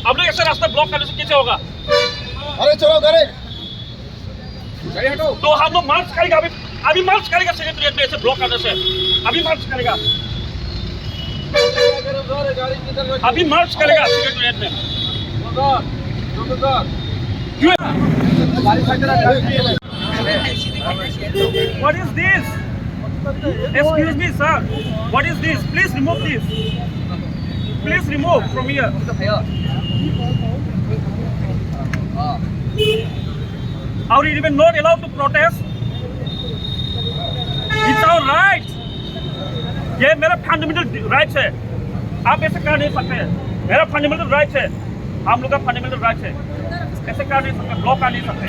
आप लोग ऐसे रास्ता ब्लॉक करने से कैसे होगा? अरे चलो गाड़ी हटो। तो हम लोग मार्च करेगा, अभी मार्च करेगा सेक्रेटरिएट में ऐसे ब्लॉक करने से, अभी मार्च करेगा, अभी मार्च करेगा सेक्रेटरिएट में। क्यों? What is this? Excuse me, sir. What is this? Please remove this. Please remove from here. Are we even not allowed to protest? It's our right. ये मेरा फंडामेंटल राइट्स है, आप ऐसे कर नहीं सकते। मेरा फंडामेंटल राइट्स है, हम लोग का फंडामेंटल राइट्स है, ऐसे कर नहीं सकते, ब्लॉक कर नहीं सकते।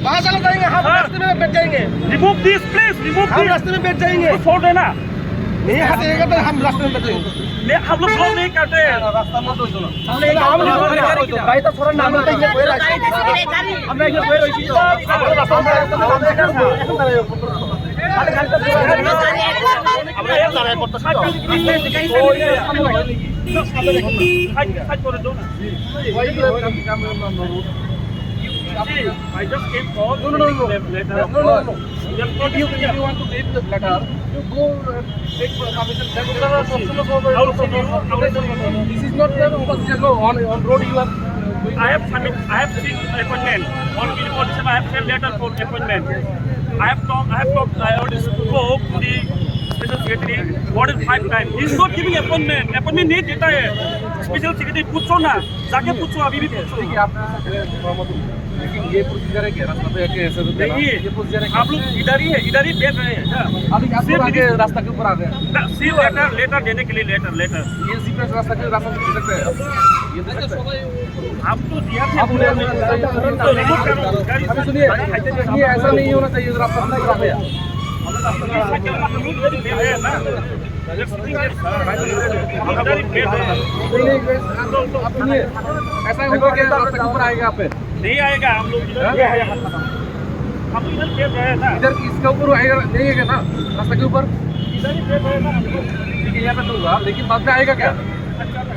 वहाँ चलो जाएंगे, हम रास्ते में बैठ जाएंगे। रिमूव दिस प्लीज, रिमूव हम रास्ते में बैठ जाएंगे। छोड़ देना, नहीं हटेगा तो हम रास्ते में बैठ जाएंगे। हम लोग ब्लॉक नहीं करते। रास्ता मत दो चलो। भाई तो थोड़ा नाम लेते हैं कोई रास्ता। हमने ये कोई रोकी तो रास्ता में I just came for No. If you want to read the letter, you go take permission. This is not the on road you have. I have seen appointment on condition. I have sent letter for appointment. I already spoke to the special secretary more than 5 times. He is not giving appointment. Appointment नहीं देता है। Special secretary पूछो ना, जाके पूछो, अभी भी पूछो। देखिए आपने लेकिन ये प्रोसीजर है क्या रास्ता पे ऐसे नहीं, ये प्रोसीजर है आप लोग इधर ही बैठ रहे हैं। अभी आप लोग आगे रास्ता के ऊपर आ गए सिर्फ लेटर देने के लिए लेटर ये सीक्रेट रास्ता के रास्ता दे सकते हैं ये दे सकते हैं आप तो दिया था। आप सुनिए ये ऐसा नहीं होना चाहिए रास्ता पूरा आ गया ऐसा होगा कि रास्ता के ऊपर आएगा आप पे नहीं आएगा। हम लोग इधर बैठ रहे हैं ना, इधर इसके ऊपर आएगा नहीं है ना रास्ता के ऊपर इधर ही बैठ रहे हैं ना। ठीक है यहाँ पे तो होगा लेकिन बाद में आएगा क्या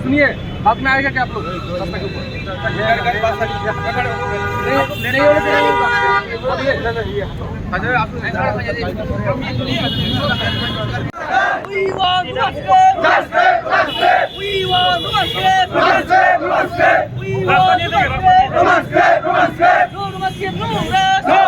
सुनिए बाद में आएगा क्या आप लोग रास्ता के ऊपर नहीं होने We want justice! We want justice! We want justice! No, no, no, no, no, no,